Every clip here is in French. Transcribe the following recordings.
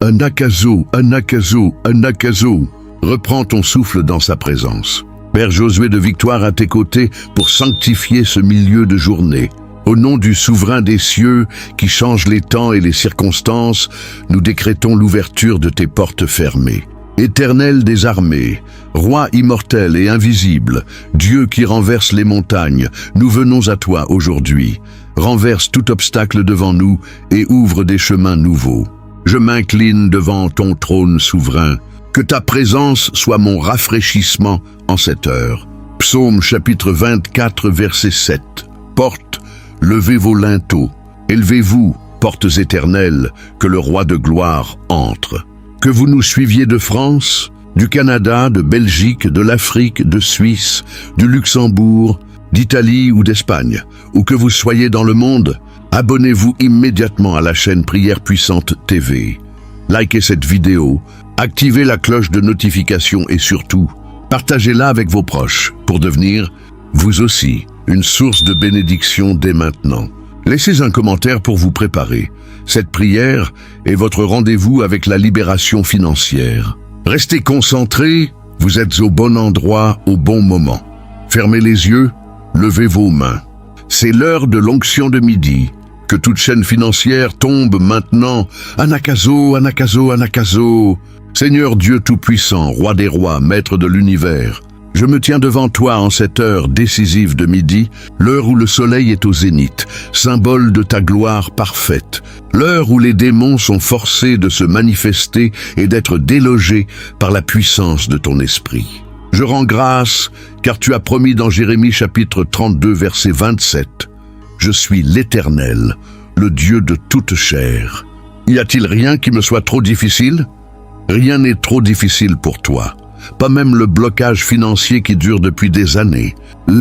Un akazo, un akazo, un akazo. Reprends ton souffle dans sa présence. Père Josué de Victoire à tes côtés pour sanctifier ce milieu de journée. Au nom du souverain des cieux qui change les temps et les circonstances, nous décrétons l'ouverture de tes portes fermées. Éternel des armées, roi immortel et invisible, Dieu qui renverse les montagnes, nous venons à toi aujourd'hui. Renverse tout obstacle devant nous et ouvre des chemins nouveaux. Je m'incline devant ton trône souverain. Que ta présence soit mon rafraîchissement en cette heure. Psaume chapitre 24, verset 7. Portes, levez vos linteaux. Élevez-vous, portes éternelles, que le roi de gloire entre. Que vous nous suiviez de France, du Canada, de Belgique, de l'Afrique, de Suisse, du Luxembourg, d'Italie ou d'Espagne, ou que vous soyez dans le monde, abonnez-vous immédiatement à la chaîne Prière Puissante TV. Likez cette vidéo, activez la cloche de notification et surtout, partagez-la avec vos proches pour devenir, vous aussi, une source de bénédiction dès maintenant. Laissez un commentaire pour vous préparer. Cette prière est votre rendez-vous avec la libération financière. Restez concentrés, vous êtes au bon endroit au bon moment. Fermez les yeux, levez vos mains. C'est l'heure de l'onction de midi. Que toute chaîne financière tombe maintenant. Anakazo, Anakazo, Anakazo. Seigneur Dieu Tout-Puissant, Roi des rois, Maître de l'univers, je me tiens devant toi en cette heure décisive de midi, l'heure où le soleil est au zénith, symbole de ta gloire parfaite, l'heure où les démons sont forcés de se manifester et d'être délogés par la puissance de ton esprit. Je rends grâce, car tu as promis dans Jérémie chapitre 32, verset 27, « Je suis l'Éternel, le Dieu de toute chair. » Y a-t-il rien qui me soit trop difficile ? Rien n'est trop difficile pour toi. Pas même le blocage financier qui dure depuis des années.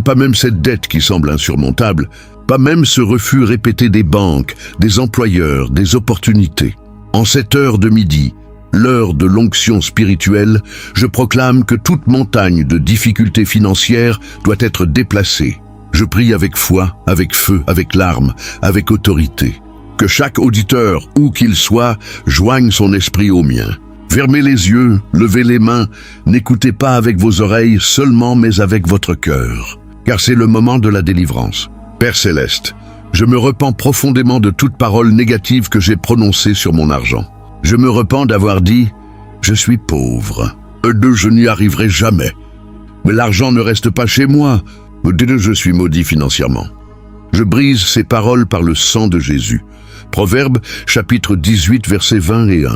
Pas même cette dette qui semble insurmontable. Pas même ce refus répété des banques, des employeurs, des opportunités. En cette heure de midi, l'heure de l'onction spirituelle, je proclame que toute montagne de difficultés financières doit être déplacée. Je prie avec foi, avec feu, avec larmes, avec autorité. Que chaque auditeur, où qu'il soit, joigne son esprit au mien. Fermez les yeux, levez les mains, n'écoutez pas avec vos oreilles seulement mais avec votre cœur, car c'est le moment de la délivrance. Père Céleste, je me repens profondément de toute parole négative que j'ai prononcée sur mon argent. Je me repens d'avoir dit « Je suis pauvre, je n'y arriverai jamais. Mais l'argent ne reste pas chez moi, je suis maudit financièrement. » Je brise ces paroles par le sang de Jésus. Proverbe, chapitre 18, versets 20 et 1.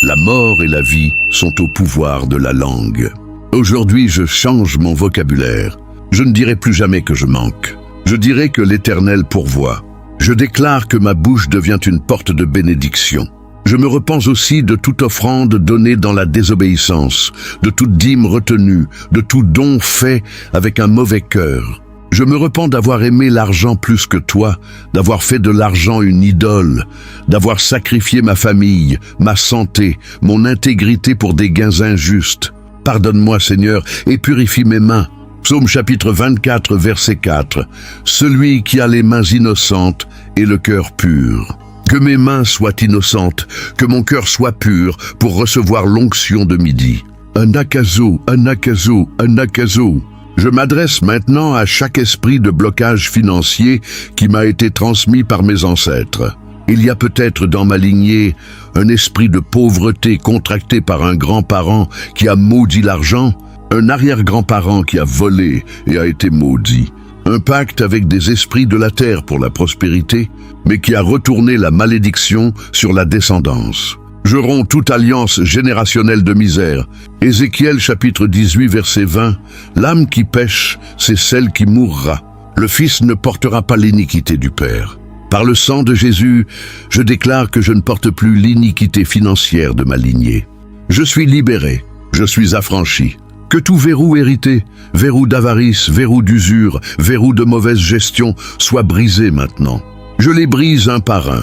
La mort et la vie sont au pouvoir de la langue. Aujourd'hui, je change mon vocabulaire. Je ne dirai plus jamais que je manque. Je dirai que l'Éternel pourvoit. Je déclare que ma bouche devient une porte de bénédiction. Je me repens aussi de toute offrande donnée dans la désobéissance, de toute dîme retenue, de tout don fait avec un mauvais cœur. Je me repens d'avoir aimé l'argent plus que toi, d'avoir fait de l'argent une idole, d'avoir sacrifié ma famille, ma santé, mon intégrité pour des gains injustes. Pardonne-moi, Seigneur, et purifie mes mains. Psaume chapitre 24, verset 4. Celui qui a les mains innocentes et le cœur pur. Que mes mains soient innocentes, que mon cœur soit pur pour recevoir l'onction de midi. Un akazo, un akazo, un akazo. Je m'adresse maintenant à chaque esprit de blocage financier qui m'a été transmis par mes ancêtres. Il y a peut-être dans ma lignée un esprit de pauvreté contracté par un grand-parent qui a maudit l'argent, un arrière-grand-parent qui a volé et a été maudit, un pacte avec des esprits de la terre pour la prospérité, mais qui a retourné la malédiction sur la descendance. Je romps toute alliance générationnelle de misère. Ézéchiel chapitre 18 verset 20. L'âme qui pêche, c'est celle qui mourra. Le Fils ne portera pas l'iniquité du Père. Par le sang de Jésus, je déclare que je ne porte plus l'iniquité financière de ma lignée. Je suis libéré, je suis affranchi. Que tout verrou hérité, verrou d'avarice, verrou d'usure, verrou de mauvaise gestion soit brisé maintenant. Je les brise un par un.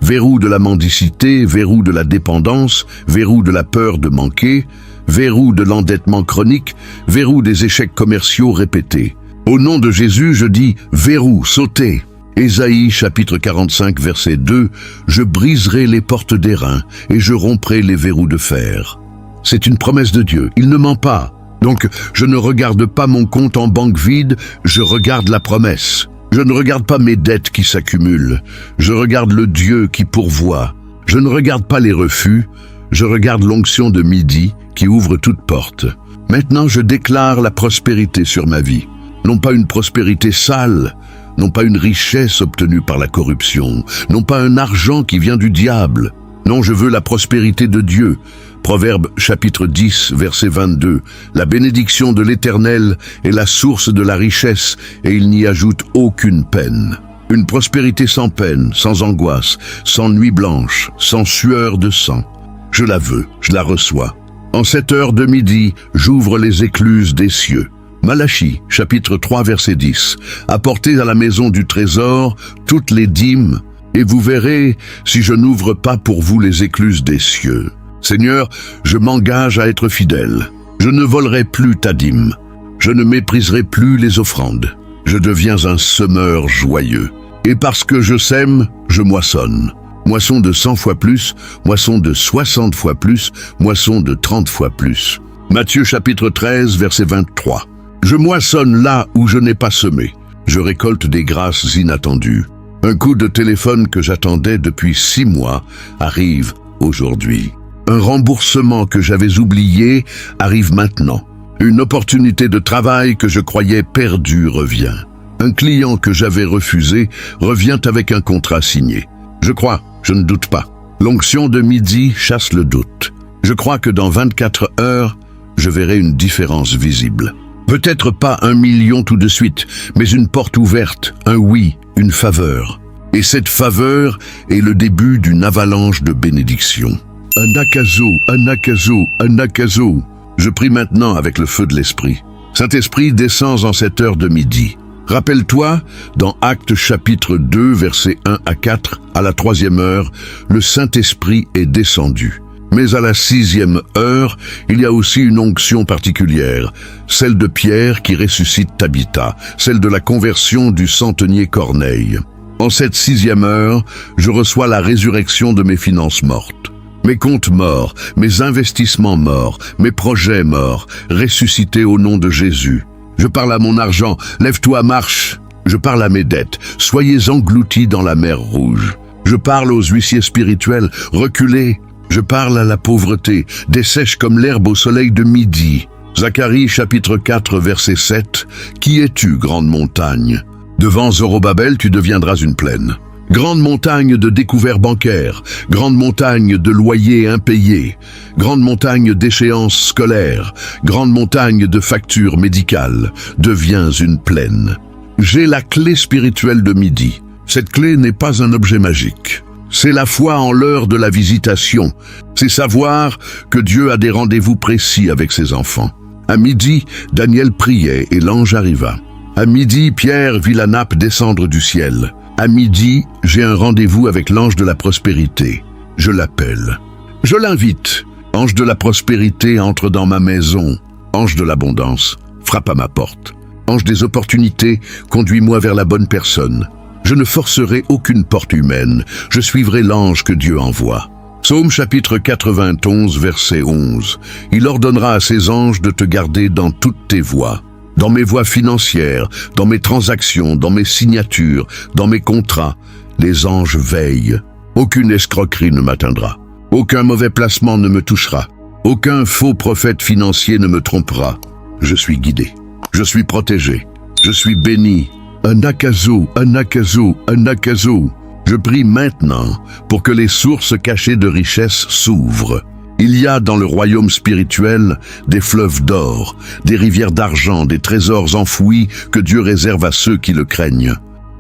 Verrou de la mendicité, verrou de la dépendance, verrou de la peur de manquer, verrou de l'endettement chronique, verrou des échecs commerciaux répétés. Au nom de Jésus, je dis « verrou, sautez ». Ésaïe chapitre 45 verset 2, « Je briserai les portes d'airain et je romprai les verrous de fer. » C'est une promesse de Dieu, il ne ment pas. Donc, je ne regarde pas mon compte en banque vide, je regarde la promesse. Je ne regarde pas mes dettes qui s'accumulent, je regarde le Dieu qui pourvoit. Je ne regarde pas les refus, je regarde l'onction de midi qui ouvre toute porte. Maintenant, je déclare la prospérité sur ma vie. Non pas une prospérité sale, non pas une richesse obtenue par la corruption, non pas un argent qui vient du diable. Non, je veux la prospérité de Dieu. Proverbe chapitre 10, verset 22. La bénédiction de l'Éternel est la source de la richesse et il n'y ajoute aucune peine. Une prospérité sans peine, sans angoisse, sans nuit blanche, sans sueur de sang. Je la veux, je la reçois. En cette heure de midi, j'ouvre les écluses des cieux. Malachie, chapitre 3, verset 10. Apportez à la maison du trésor toutes les dîmes, et vous verrez si je n'ouvre pas pour vous les écluses des cieux. Seigneur, je m'engage à être fidèle. Je ne volerai plus ta dîme. Je ne mépriserai plus les offrandes. Je deviens un semeur joyeux. Et parce que je sème, je moissonne. Moisson de 100 fois plus, moisson de 60 fois plus, moisson de 30 fois plus. Matthieu chapitre 13, verset 23. Je moissonne là où je n'ai pas semé. Je récolte des grâces inattendues. Un coup de téléphone que j'attendais depuis 6 mois arrive aujourd'hui. Un remboursement que j'avais oublié arrive maintenant. Une opportunité de travail que je croyais perdue revient. Un client que j'avais refusé revient avec un contrat signé. Je crois, je ne doute pas. L'onction de midi chasse le doute. Je crois que dans 24 heures, je verrai une différence visible. Peut-être pas 1 million tout de suite, mais une porte ouverte, un oui, une faveur. Et cette faveur est le début d'une avalanche de bénédictions. Un nakazo, un nakazo, un nakazo. Je prie maintenant avec le feu de l'Esprit. Saint-Esprit, descends en cette heure de midi. Rappelle-toi, dans Actes chapitre 2, versets 1 à 4, à la 3e heure, le Saint-Esprit est descendu. Mais à la 6e heure, il y a aussi une onction particulière, celle de Pierre qui ressuscite Tabitha, celle de la conversion du centenier Corneille. En cette 6e heure, je reçois la résurrection de mes finances mortes. Mes comptes morts, mes investissements morts, mes projets morts, ressuscités au nom de Jésus. Je parle à mon argent, lève-toi, marche. Je parle à mes dettes, soyez engloutis dans la mer Rouge. Je parle aux huissiers spirituels, reculez. Je parle à la pauvreté, dessèche comme l'herbe au soleil de midi. Zacharie chapitre 4 verset 7. Qui es-tu, grande montagne? Devant Zorobabel, tu deviendras une plaine. Grande montagne de découverts bancaires, grande montagne de loyers impayés, grande montagne d'échéances scolaires, grande montagne de factures médicales, deviens une plaine. J'ai la clé spirituelle de midi. Cette clé n'est pas un objet magique. C'est la foi en l'heure de la visitation. C'est savoir que Dieu a des rendez-vous précis avec ses enfants. À midi, Daniel priait et l'ange arriva. À midi, Pierre vit la nappe descendre du ciel. À midi, j'ai un rendez-vous avec l'ange de la prospérité. Je l'appelle. Je l'invite. Ange de la prospérité, entre dans ma maison. Ange de l'abondance, frappe à ma porte. Ange des opportunités, conduis-moi vers la bonne personne. Je ne forcerai aucune porte humaine. Je suivrai l'ange que Dieu envoie. Psaume chapitre 91, verset 11. Il ordonnera à ses anges de te garder dans toutes tes voies. Dans mes voies financières, dans mes transactions, dans mes signatures, dans mes contrats, les anges veillent. Aucune escroquerie ne m'atteindra. Aucun mauvais placement ne me touchera. Aucun faux prophète financier ne me trompera. Je suis guidé. Je suis protégé. Je suis béni. Un nakazo, un nakazo, un nakazo. Je prie maintenant pour que les sources cachées de richesse s'ouvrent. Il y a dans le royaume spirituel des fleuves d'or, des rivières d'argent, des trésors enfouis que Dieu réserve à ceux qui le craignent.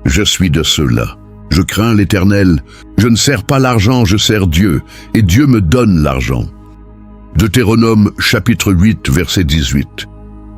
Je suis de ceux-là. Je crains l'Éternel. Je ne sers pas l'argent, je sers Dieu, et Dieu me donne l'argent. Deutéronome chapitre 8, verset 18.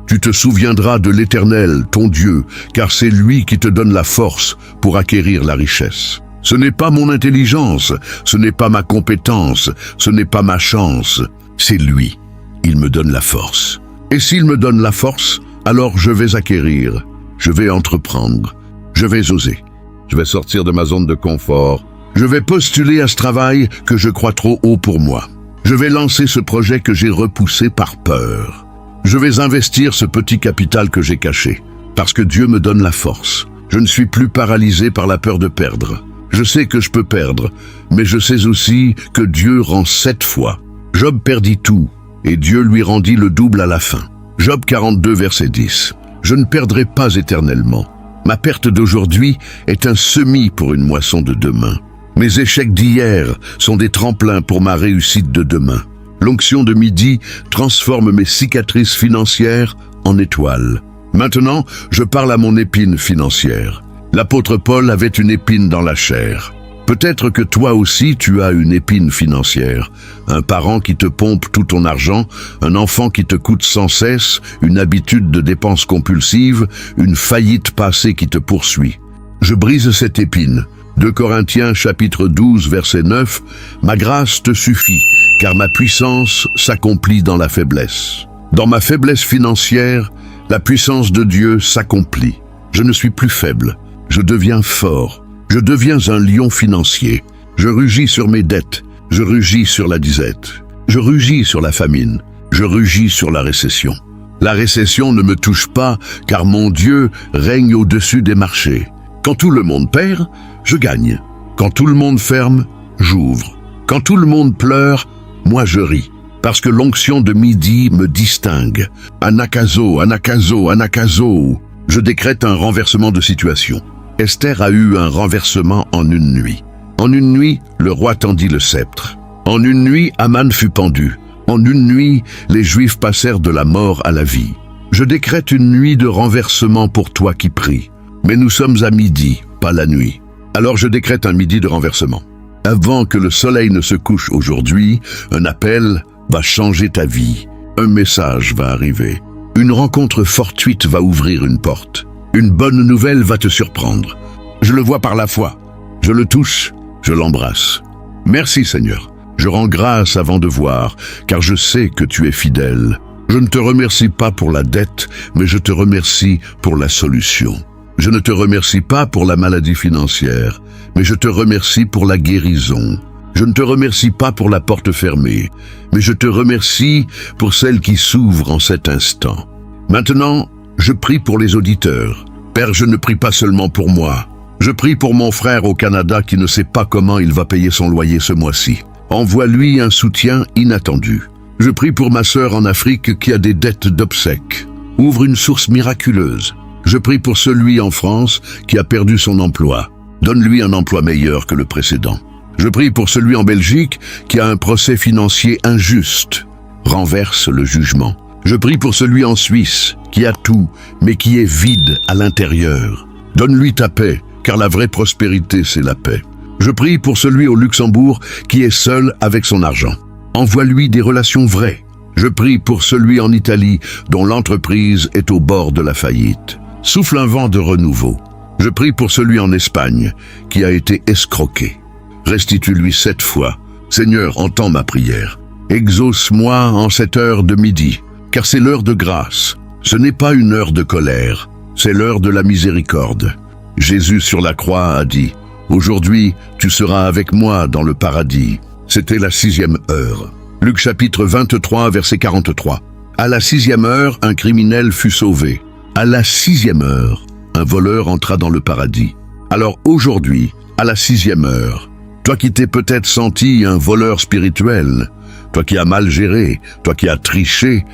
Tu te souviendras de l'Éternel, ton Dieu, car c'est lui qui te donne la force pour acquérir la richesse. Ce n'est pas mon intelligence, ce n'est pas ma compétence, ce n'est pas ma chance, c'est lui. Il me donne la force. Et s'il me donne la force, alors je vais acquérir, je vais entreprendre, je vais oser. Je vais sortir de ma zone de confort. Je vais postuler à ce travail que je crois trop haut pour moi. Je vais lancer ce projet que j'ai repoussé par peur. Je vais investir ce petit capital que j'ai caché, parce que Dieu me donne la force. Je ne suis plus paralysé par la peur de perdre. Je sais que je peux perdre, mais je sais aussi que Dieu rend 7 fois. Job perdit tout, et Dieu lui rendit le double à la fin. Job 42, verset 10. Je ne perdrai pas éternellement. Ma perte d'aujourd'hui est un semis pour une moisson de demain. Mes échecs d'hier sont des tremplins pour ma réussite de demain. L'onction de midi transforme mes cicatrices financières en étoiles. Maintenant, je parle à mon épine financière. L'apôtre Paul avait une épine dans la chair. Peut-être que toi aussi tu as une épine financière. Un parent qui te pompe tout ton argent, un enfant qui te coûte sans cesse, une habitude de dépenses compulsives, une faillite passée qui te poursuit. Je brise cette épine. 2 Corinthiens chapitre 12 verset 9, « Ma grâce te suffit, car ma puissance s'accomplit dans la faiblesse. » Dans ma faiblesse financière, la puissance de Dieu s'accomplit. Je ne suis plus faible, je deviens fort. Je deviens un lion financier. Je rugis sur mes dettes, je rugis sur la disette. Je rugis sur la famine, je rugis sur la récession. La récession ne me touche pas, car mon Dieu règne au-dessus des marchés. Quand tout le monde perd, je gagne. Quand tout le monde ferme, j'ouvre. Quand tout le monde pleure, moi je ris. Parce que l'onction de midi me distingue. Anakazo, anakazo, anakazo. Je décrète un renversement de situation. Esther a eu un renversement en une nuit. En une nuit, le roi tendit le sceptre. En une nuit, Aman fut pendu. En une nuit, les Juifs passèrent de la mort à la vie. Je décrète une nuit de renversement pour toi qui pries. Mais nous sommes à midi, pas la nuit. Alors je décrète un midi de renversement. Avant que le soleil ne se couche aujourd'hui, un appel va changer ta vie. Un message va arriver. Une rencontre fortuite va ouvrir une porte. Une bonne nouvelle va te surprendre. Je le vois par la foi. Je le touche, je l'embrasse. Merci Seigneur. Je rends grâce avant de voir, car je sais que tu es fidèle. Je ne te remercie pas pour la dette, mais je te remercie pour la solution. Je ne te remercie pas pour la maladie financière, mais je te remercie pour la guérison. Je ne te remercie pas pour la porte fermée, mais je te remercie pour celle qui s'ouvre en cet instant. Maintenant, je prie pour les auditeurs. Père, je ne prie pas seulement pour moi. Je prie pour mon frère au Canada qui ne sait pas comment il va payer son loyer ce mois-ci. Envoie-lui un soutien inattendu. Je prie pour ma sœur en Afrique qui a des dettes d'obsèques. Ouvre une source miraculeuse. Je prie pour celui en France qui a perdu son emploi. Donne-lui un emploi meilleur que le précédent. Je prie pour celui en Belgique qui a un procès financier injuste. Renverse le jugement. Je prie pour celui en Suisse qui a tout, mais qui est vide à l'intérieur. Donne-lui ta paix, car la vraie prospérité, c'est la paix. Je prie pour celui au Luxembourg qui est seul avec son argent. Envoie-lui des relations vraies. Je prie pour celui en Italie dont l'entreprise est au bord de la faillite. Souffle un vent de renouveau. Je prie pour celui en Espagne qui a été escroqué. Restitue-lui 7 fois. Seigneur, entends ma prière. Exauce-moi en cette heure de midi, car c'est l'heure de grâce. Ce n'est pas une heure de colère, c'est l'heure de la miséricorde. Jésus sur la croix a dit, « Aujourd'hui, tu seras avec moi dans le paradis. » C'était la 6e heure. Luc chapitre 23, verset 43. À la 6e heure, un criminel fut sauvé. À la 6e heure, un voleur entra dans le paradis. Alors aujourd'hui, à la 6e heure, toi qui t'es peut-être senti un voleur spirituel, toi qui as mal géré, toi qui as triché,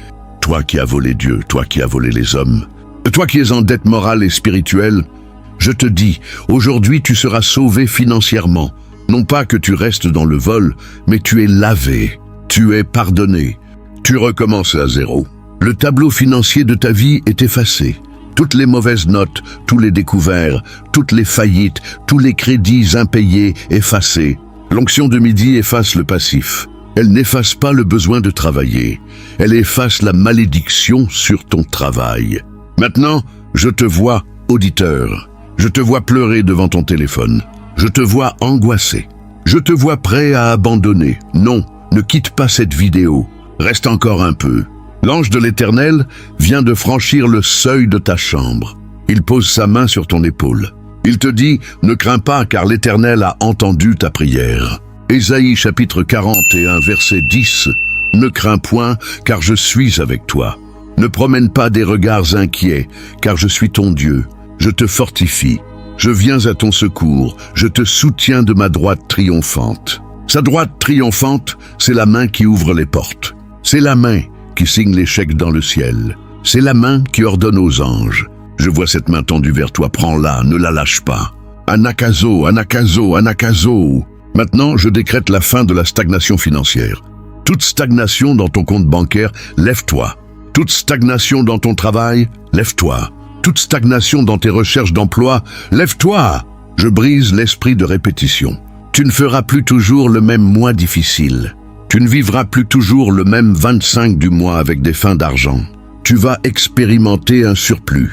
toi qui as volé Dieu, toi qui as volé les hommes, toi qui es en dette morale et spirituelle, je te dis, aujourd'hui tu seras sauvé financièrement. Non pas que tu restes dans le vol, mais tu es lavé, tu es pardonné, tu recommences à zéro. Le tableau financier de ta vie est effacé. Toutes les mauvaises notes, tous les découverts, toutes les faillites, tous les crédits impayés effacés. L'onction de midi efface le passif. Elle n'efface pas le besoin de travailler. Elle efface la malédiction sur ton travail. Maintenant, je te vois, auditeur. Je te vois pleurer devant ton téléphone. Je te vois angoissé. Je te vois prêt à abandonner. Non, ne quitte pas cette vidéo. Reste encore un peu. L'ange de l'Éternel vient de franchir le seuil de ta chambre. Il pose sa main sur ton épaule. Il te dit, ne crains pas car l'Éternel a entendu ta prière. Ésaïe chapitre 41 verset 10. Ne crains point car je suis avec toi. Ne promène pas des regards inquiets car je suis ton Dieu. Je te fortifie. Je viens à ton secours. Je te soutiens de ma droite triomphante. Sa droite triomphante, c'est la main qui ouvre les portes. C'est la main qui signe les chèques dans le ciel. C'est la main qui ordonne aux anges. Je vois cette main tendue vers toi, prends-la, ne la lâche pas. Anakazo, anakazo, anakazo. Maintenant, je décrète la fin de la stagnation financière. Toute stagnation dans ton compte bancaire, lève-toi. Toute stagnation dans ton travail, lève-toi. Toute stagnation dans tes recherches d'emploi, lève-toi. Je brise l'esprit de répétition. Tu ne feras plus toujours le même mois difficile. Tu ne vivras plus toujours le même 25 du mois avec des fins d'argent. Tu vas expérimenter un surplus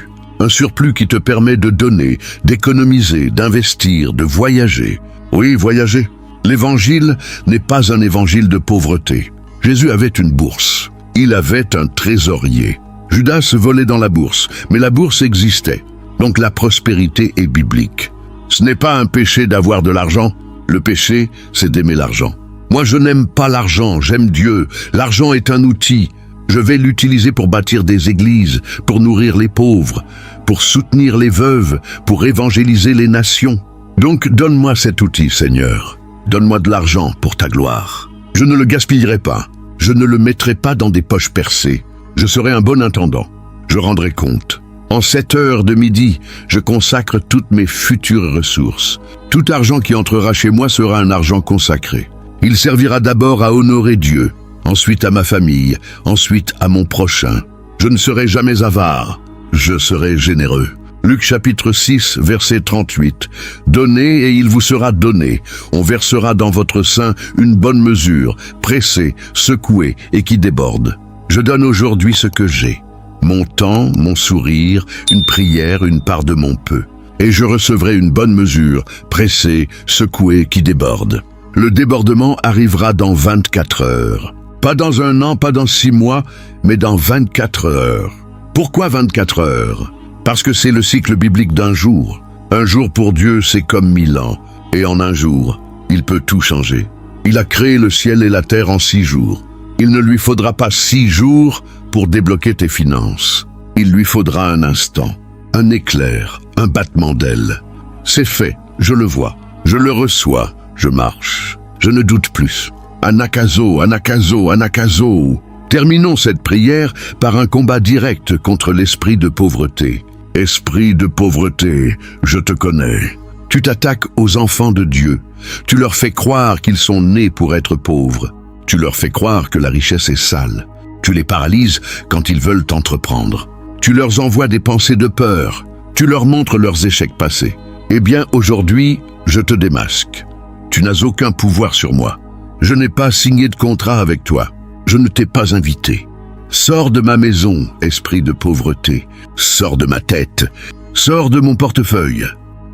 qui te permet de donner, d'économiser, d'investir, de voyager. Oui, voyager. L'évangile n'est pas un évangile de pauvreté. Jésus avait une bourse. Il avait un trésorier. Judas volait dans la bourse, mais la bourse existait. Donc la prospérité est biblique. Ce n'est pas un péché d'avoir de l'argent. Le péché, c'est d'aimer l'argent. Moi, je n'aime pas l'argent, j'aime Dieu. L'argent est un outil. Je vais l'utiliser pour bâtir des églises, pour nourrir les pauvres, pour soutenir les veuves, pour évangéliser les nations. Donc, donne-moi cet outil, Seigneur. Donne-moi de l'argent pour ta gloire. Je ne le gaspillerai pas. Je ne le mettrai pas dans des poches percées. Je serai un bon intendant. Je rendrai compte. En 7 heures de midi, je consacre toutes mes futures ressources. Tout argent qui entrera chez moi sera un argent consacré. Il servira d'abord à honorer Dieu, ensuite à ma famille, ensuite à mon prochain. Je ne serai jamais avare, je serai généreux. Luc chapitre 6, verset 38. Donnez et il vous sera donné. On versera dans votre sein une bonne mesure, pressée, secouée et qui déborde. Je donne aujourd'hui ce que j'ai. Mon temps, mon sourire, une prière, une part de mon peu. Et je recevrai une bonne mesure, pressée, secouée, qui déborde. Le débordement arrivera dans 24 heures. Pas dans 1 an, pas dans 6 mois, mais dans 24 heures. Pourquoi 24 heures? Parce que c'est le cycle biblique d'un jour. Un jour pour Dieu, c'est comme 1000 ans. Et en un jour, il peut tout changer. Il a créé le ciel et la terre en 6 jours. Il ne lui faudra pas 6 jours pour débloquer tes finances. Il lui faudra un instant, un éclair, un battement d'aile. C'est fait, je le vois, je le reçois, je marche. Je ne doute plus. Anakazo, anakazo, anakazo. Terminons cette prière par un combat direct contre l'esprit de pauvreté. Esprit de pauvreté, je te connais. Tu t'attaques aux enfants de Dieu. Tu leur fais croire qu'ils sont nés pour être pauvres. Tu leur fais croire que la richesse est sale. Tu les paralyses quand ils veulent entreprendre. Tu leur envoies des pensées de peur. Tu leur montres leurs échecs passés. Eh bien, aujourd'hui, je te démasque. Tu n'as aucun pouvoir sur moi. Je n'ai pas signé de contrat avec toi. Je ne t'ai pas invité. Sors de ma maison, esprit de pauvreté. Sors de ma tête. Sors de mon portefeuille.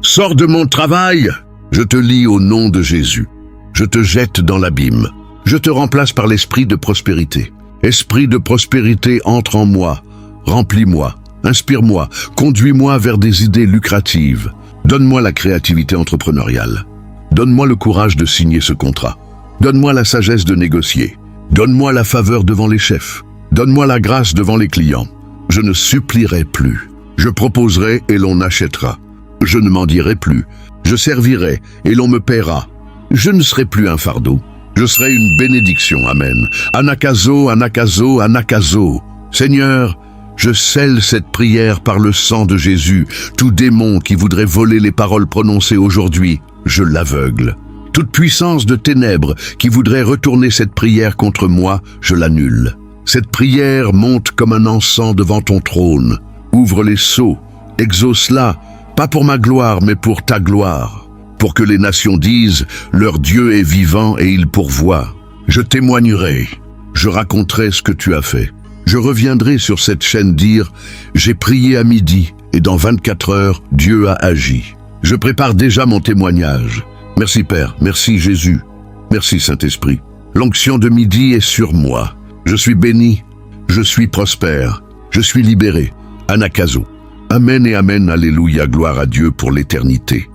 Sors de mon travail. Je te lie au nom de Jésus. Je te jette dans l'abîme. Je te remplace par l'esprit de prospérité. Esprit de prospérité, entre en moi. Remplis-moi. Inspire-moi. Conduis-moi vers des idées lucratives. Donne-moi la créativité entrepreneuriale. Donne-moi le courage de signer ce contrat. Donne-moi la sagesse de négocier. Donne-moi la faveur devant les chefs. Donne-moi la grâce devant les clients. Je ne supplierai plus. Je proposerai et l'on achètera. Je ne mendirai plus. Je servirai et l'on me paiera. Je ne serai plus un fardeau. Je serai une bénédiction. Amen. Anakazo, anakazo, anakazo. Seigneur, je scelle cette prière par le sang de Jésus. Tout démon qui voudrait voler les paroles prononcées aujourd'hui, je l'aveugle. Toute puissance de ténèbres qui voudrait retourner cette prière contre moi, je l'annule. Cette prière monte comme un encens devant ton trône. Ouvre les sceaux, exauce-la, pas pour ma gloire, mais pour ta gloire. Pour que les nations disent, leur Dieu est vivant et il pourvoit. Je témoignerai, je raconterai ce que tu as fait. Je reviendrai sur cette chaîne dire, j'ai prié à midi et dans 24 heures, Dieu a agi. Je prépare déjà mon témoignage. Merci Père, merci Jésus, merci Saint-Esprit. L'onction de midi est sur moi. Je suis béni, je suis prospère, je suis libéré. Anakazo. Amen et Amen, Alléluia, gloire à Dieu pour l'éternité.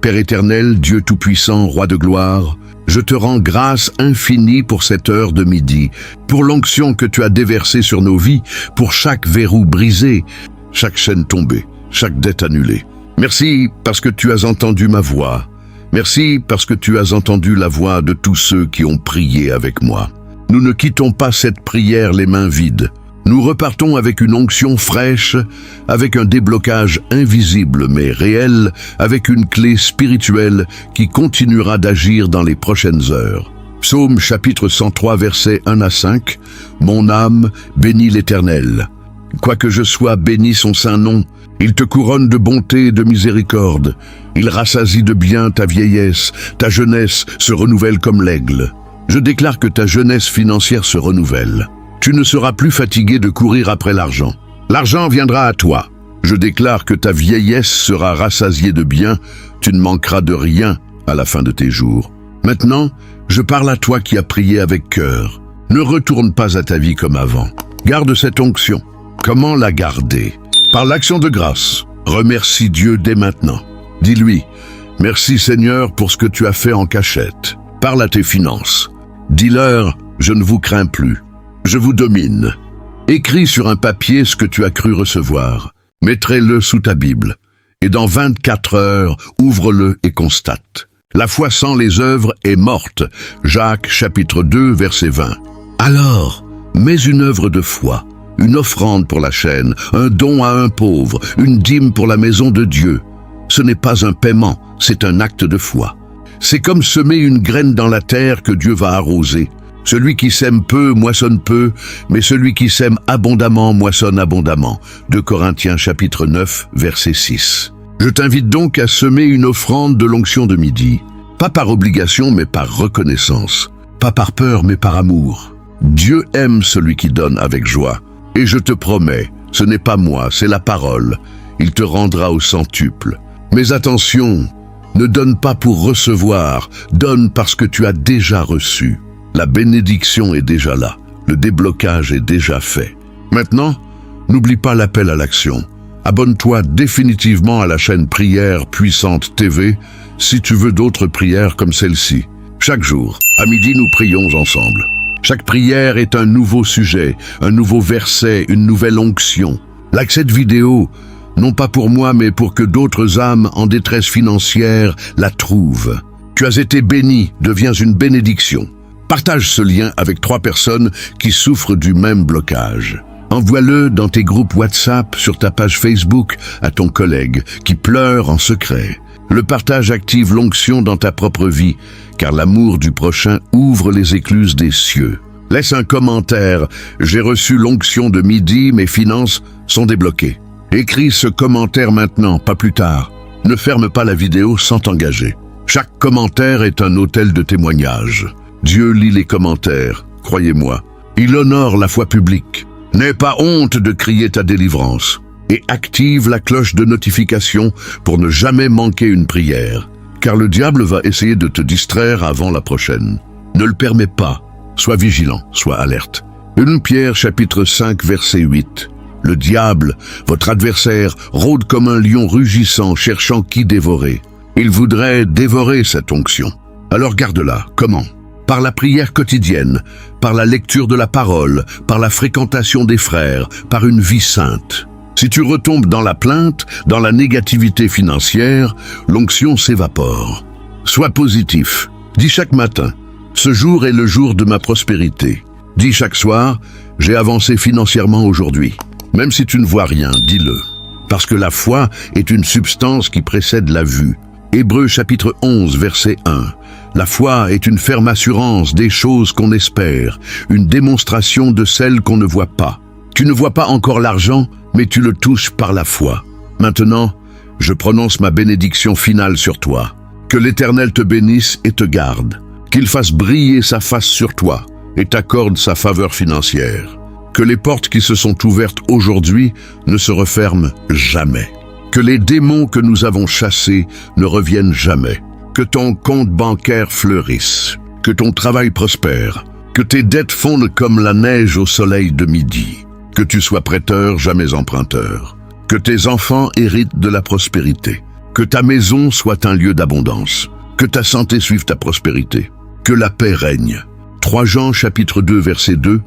Père éternel, Dieu tout-puissant, Roi de gloire, je te rends grâce infinie pour cette heure de midi, pour l'onction que tu as déversée sur nos vies, pour chaque verrou brisé, chaque chaîne tombée, chaque dette annulée. Merci parce que tu as entendu ma voix. Merci parce que tu as entendu la voix de tous ceux qui ont prié avec moi. Nous ne quittons pas cette prière les mains vides. Nous repartons avec une onction fraîche, avec un déblocage invisible mais réel, avec une clé spirituelle qui continuera d'agir dans les prochaines heures. Psaume chapitre 103 versets 1 à 5. Mon âme bénit l'Éternel. Quoique je sois, béni son saint nom. Il te couronne de bonté et de miséricorde. Il rassasie de bien ta vieillesse. Ta jeunesse se renouvelle comme l'aigle. Je déclare que ta jeunesse financière se renouvelle. Tu ne seras plus fatigué de courir après l'argent. L'argent viendra à toi. Je déclare que ta vieillesse sera rassasiée de bien. Tu ne manqueras de rien à la fin de tes jours. Maintenant, je parle à toi qui as prié avec cœur. Ne retourne pas à ta vie comme avant. Garde cette onction. Comment la garder? Par l'action de grâce. Remercie Dieu dès maintenant. Dis-lui, merci Seigneur pour ce que tu as fait en cachette. Parle à tes finances. Dis-leur, je ne vous crains plus. Je vous domine. Écris sur un papier ce que tu as cru recevoir. Mettrai-le sous ta Bible. Et dans 24 heures, ouvre-le et constate. La foi sans les œuvres est morte. Jacques chapitre 2 verset 20. Alors, mets une œuvre de foi, une offrande pour la chaîne, un don à un pauvre, une dîme pour la maison de Dieu. Ce n'est pas un paiement, c'est un acte de foi. C'est comme semer une graine dans la terre que Dieu va arroser. Celui qui sème peu moissonne peu, mais celui qui sème abondamment moissonne abondamment. 2 Corinthiens chapitre 9 verset 6. Je t'invite donc à semer une offrande de l'onction de midi. Pas par obligation mais par reconnaissance. Pas par peur mais par amour. Dieu aime celui qui donne avec joie. Et je te promets, ce n'est pas moi, c'est la parole. Il te rendra au centuple. Mais attention, ne donne pas pour recevoir, donne parce que tu as déjà reçu. La bénédiction est déjà là, le déblocage est déjà fait. Maintenant, n'oublie pas l'appel à l'action. Abonne-toi définitivement à la chaîne Prière Puissante TV si tu veux d'autres prières comme celle-ci. Chaque jour, à midi, nous prions ensemble. Chaque prière est un nouveau sujet, un nouveau verset, une nouvelle onction. Like cette vidéo, non pas pour moi, mais pour que d'autres âmes en détresse financière la trouvent. Tu as été béni, deviens une bénédiction. Partage ce lien avec 3 personnes qui souffrent du même blocage. Envoie-le dans tes groupes WhatsApp, sur ta page Facebook, à ton collègue qui pleure en secret. Le partage active l'onction dans ta propre vie, car l'amour du prochain ouvre les écluses des cieux. Laisse un commentaire. J'ai reçu l'onction de midi, mes finances sont débloquées. Écris ce commentaire maintenant, pas plus tard. Ne ferme pas la vidéo sans t'engager. Chaque commentaire est un autel de témoignage. Dieu lit les commentaires, croyez-moi. Il honore la foi publique. N'aie pas honte de crier ta délivrance. Et active la cloche de notification pour ne jamais manquer une prière. Car le diable va essayer de te distraire avant la prochaine. Ne le permets pas. Sois vigilant, sois alerte. 1 Pierre chapitre 5 verset 8. Le diable, votre adversaire, rôde comme un lion rugissant, cherchant qui dévorer. Il voudrait dévorer cette onction. Alors garde-la. Comment? Par la prière quotidienne, par la lecture de la parole, par la fréquentation des frères, par une vie sainte. Si tu retombes dans la plainte, dans la négativité financière, l'onction s'évapore. Sois positif. Dis chaque matin, ce jour est le jour de ma prospérité. Dis chaque soir, j'ai avancé financièrement aujourd'hui. Même si tu ne vois rien, dis-le. Parce que la foi est une substance qui précède la vue. Hébreux chapitre 11 verset 1. La foi est une ferme assurance des choses qu'on espère, une démonstration de celles qu'on ne voit pas. Tu ne vois pas encore l'argent, mais tu le touches par la foi. Maintenant, je prononce ma bénédiction finale sur toi. Que l'Éternel te bénisse et te garde. Qu'il fasse briller sa face sur toi et t'accorde sa faveur financière. Que les portes qui se sont ouvertes aujourd'hui ne se referment jamais. Que les démons que nous avons chassés ne reviennent jamais. Que ton compte bancaire fleurisse. Que ton travail prospère. Que tes dettes fondent comme la neige au soleil de midi. Que tu sois prêteur, jamais emprunteur. Que tes enfants héritent de la prospérité. Que ta maison soit un lieu d'abondance. Que ta santé suive ta prospérité. Que la paix règne. 3 Jean chapitre 2 verset 2.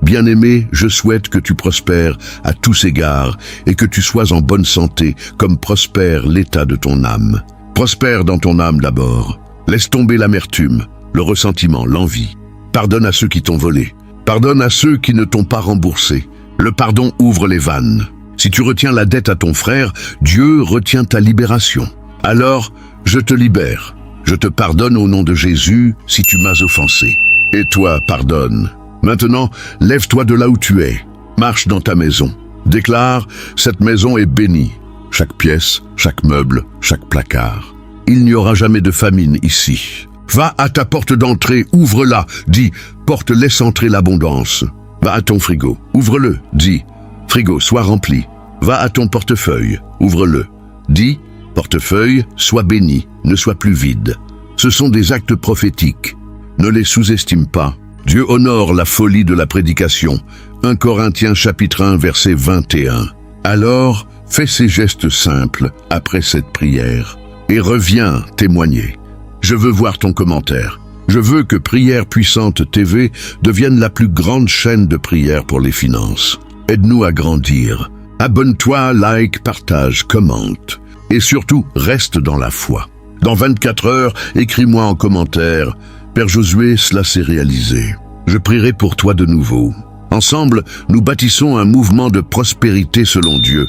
Bien-aimé, je souhaite que tu prospères à tous égards et que tu sois en bonne santé comme prospère l'état de ton âme. Prospère dans ton âme d'abord. Laisse tomber l'amertume, le ressentiment, l'envie. Pardonne à ceux qui t'ont volé. Pardonne à ceux qui ne t'ont pas remboursé. Le pardon ouvre les vannes. Si tu retiens la dette à ton frère, Dieu retient ta libération. Alors, je te libère. Je te pardonne au nom de Jésus si tu m'as offensé. Et toi, pardonne. Maintenant, lève-toi de là où tu es. Marche dans ta maison. Déclare, cette maison est bénie. Chaque pièce, chaque meuble, chaque placard. Il n'y aura jamais de famine ici. Va à ta porte d'entrée, ouvre-la. Dis, porte, laisse entrer l'abondance. Va à ton frigo, ouvre-le. Dis, frigo, sois rempli. Va à ton portefeuille, ouvre-le. Dis, portefeuille, sois béni, ne sois plus vide. Ce sont des actes prophétiques. Ne les sous-estime pas. Dieu honore la folie de la prédication. 1 Corinthiens chapitre 1 verset 21. Alors, fais ces gestes simples après cette prière et reviens témoigner. Je veux voir ton commentaire. Je veux que Prière Puissante TV devienne la plus grande chaîne de prière pour les finances. Aide-nous à grandir. Abonne-toi, like, partage, commente. Et surtout, reste dans la foi. Dans 24 heures, écris-moi en commentaire « Père Josué, cela s'est réalisé. Je prierai pour toi de nouveau. » Ensemble, nous bâtissons un mouvement de prospérité selon Dieu.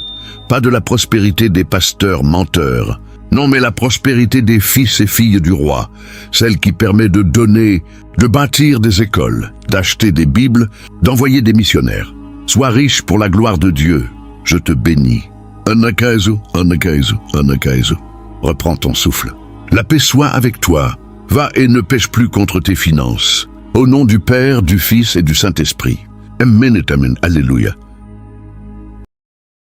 Pas de la prospérité des pasteurs menteurs. Non, mais la prospérité des fils et filles du roi. Celle qui permet de donner, de bâtir des écoles, d'acheter des Bibles, d'envoyer des missionnaires. Sois riche pour la gloire de Dieu. Je te bénis. Anakaezu, Anakaezu, Anakaezu. Reprends ton souffle. La paix soit avec toi. Va et ne pêche plus contre tes finances. Au nom du Père, du Fils et du Saint-Esprit. Amen et Amen. Alléluia.